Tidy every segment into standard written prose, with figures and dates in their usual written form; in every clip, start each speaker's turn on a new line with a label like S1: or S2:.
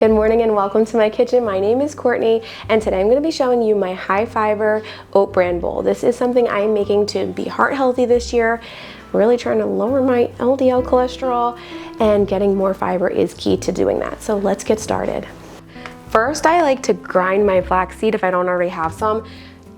S1: Good morning and welcome to my kitchen. My name is Courtney and today I'm going to be showing you my high fiber oat bran bowl. This is something I am making to be heart healthy this year. Really trying to lower my LDL cholesterol, and getting more fiber is key to doing that. So let's get started. First, I like to grind my flaxseed if I don't already have some.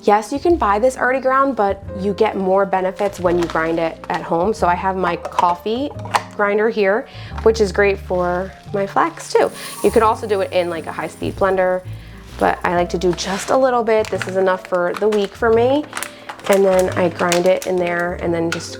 S1: Yes, you can buy this already ground, but you get more benefits when you grind it at home. So I have my coffee grinder here, which is great for my flax too. You could also do it in like a high-speed blender, but I like to do just a little bit. This is enough for the week for me. And then I grind it in there and then just,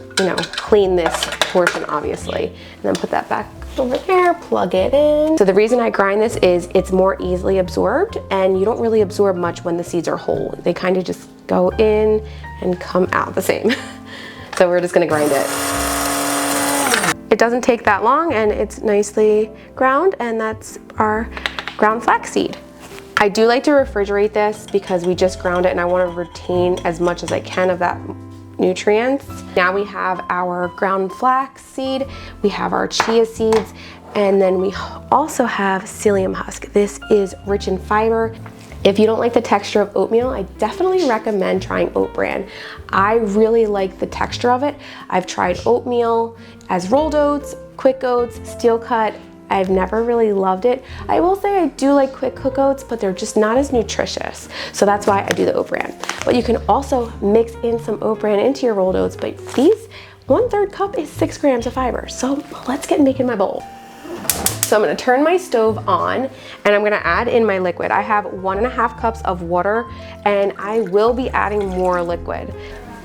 S1: clean this portion obviously. And then put that back over there, plug it in. So the reason I grind this is it's more easily absorbed, and you don't really absorb much when the seeds are whole. They kind of just go in and come out the same. So we're just gonna grind it. It doesn't take that long and it's nicely ground, and that's our ground flaxseed. I do like to refrigerate this because we just ground it and I want to retain as much as I can of that nutrients. Now we have our ground flaxseed, we have our chia seeds, and then we also have psyllium husk. This is rich in fiber. If you don't like the texture of oatmeal, I definitely recommend trying Oat Bran. I really like the texture of it. I've tried oatmeal as rolled oats, quick oats, steel cut. I've never really loved it. I will say I do like quick cook oats, but they're just not as nutritious. So that's why I do the Oat Bran. But you can also mix in some Oat Bran into your rolled oats, but these 1/3 cup is 6 grams of fiber. So let's get making my bowl. So I'm gonna turn my stove on and I'm gonna add in my liquid. I have 1.5 cups of water and I will be adding more liquid.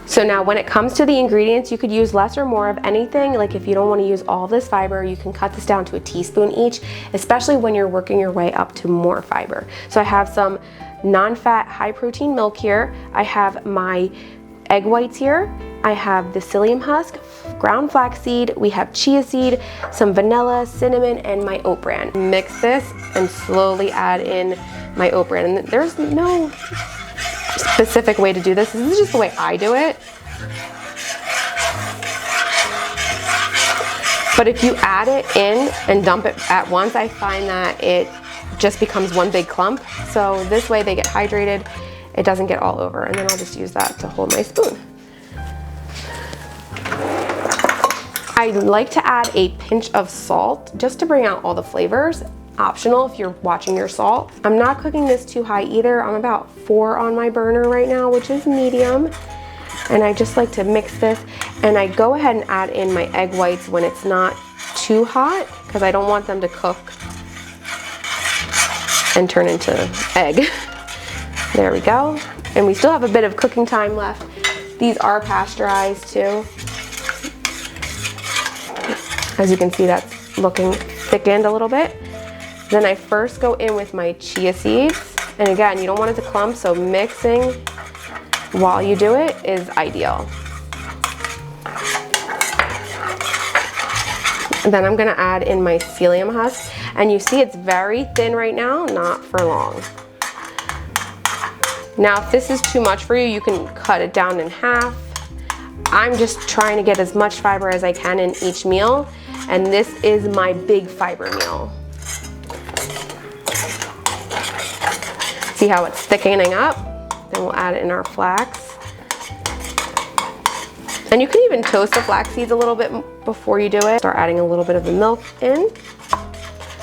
S1: So now when it comes to the ingredients, you could use less or more of anything. Like if you don't want to use all this fiber, you can cut this down to a teaspoon each, especially when you're working your way up to more fiber. So I have some non-fat, high protein milk here. I have my egg whites here. I have the psyllium husk, ground flaxseed, we have chia seed, some vanilla, cinnamon, and my oat bran. Mix this and slowly add in my oat bran. And there's no specific way to do this. This is just the way I do it. But if you add it in and dump it at once, I find that it just becomes one big clump. So this way they get hydrated, it doesn't get all over. And then I'll just use that to hold my spoon. I like to add a pinch of salt just to bring out all the flavors. Optional if you're watching your salt. I'm not cooking this too high either. I'm about 4 on my burner right now, which is medium. And I just like to mix this, and I go ahead and add in my egg whites when it's not too hot because I don't want them to cook and turn into egg. There we go. And we still have a bit of cooking time left. These are pasteurized too. As you can see, that's looking thickened a little bit. Then I first go in with my chia seeds. And again, you don't want it to clump, so mixing while you do it is ideal. And then I'm gonna add in my psyllium husk. And you see it's very thin right now, not for long. Now, if this is too much for you, you can cut it down in half. I'm just trying to get as much fiber as I can in each meal. And this is my big fiber meal. See how it's thickening up? Then we'll add in our flax. And you can even toast the flax seeds a little bit before you do it. Start adding a little bit of the milk in.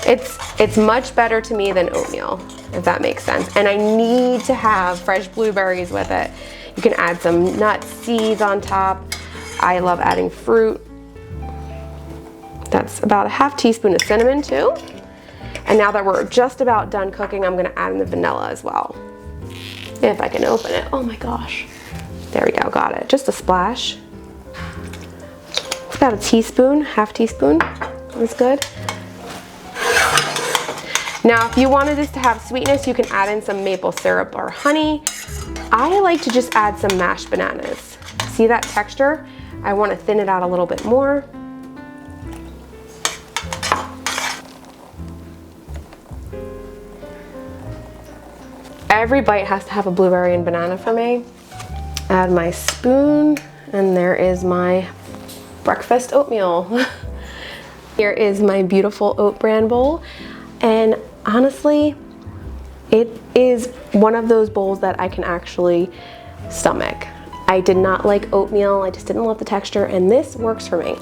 S1: It's much better to me than oatmeal, if that makes sense. And I need to have fresh blueberries with it. You can add some nuts, seeds on top. I love adding fruit. That's about a half teaspoon of cinnamon too. And now that we're just about done cooking, I'm gonna add in the vanilla as well. If I can open it, oh my gosh. There we go, got it, just a splash. About a teaspoon, half teaspoon, that's good. Now, if you wanted this to have sweetness, you can add in some maple syrup or honey. I like to just add some mashed bananas. See that texture? I wanna thin it out a little bit more. Every bite has to have a blueberry and banana for me. Add my spoon, and there is my breakfast oatmeal. Here is my beautiful oat bran bowl. And honestly, it is one of those bowls that I can actually stomach. I did not like oatmeal, I just didn't love the texture, and this works for me.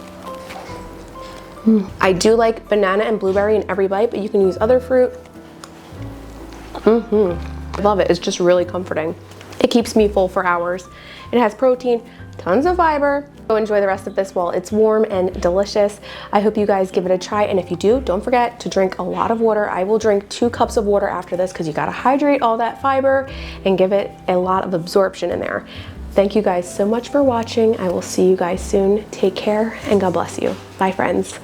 S1: I do like banana and blueberry in every bite, but you can use other fruit. I love it, it's just really comforting. It keeps me full for hours. It has protein, tons of fiber. Go enjoy the rest of this while it's warm and delicious. I hope you guys give it a try, and if you do, don't forget to drink a lot of water. I will drink 2 cups of water after this because you gotta hydrate all that fiber and give it a lot of absorption in there. Thank you guys so much for watching. I will see you guys soon. Take care and God bless you. Bye, friends.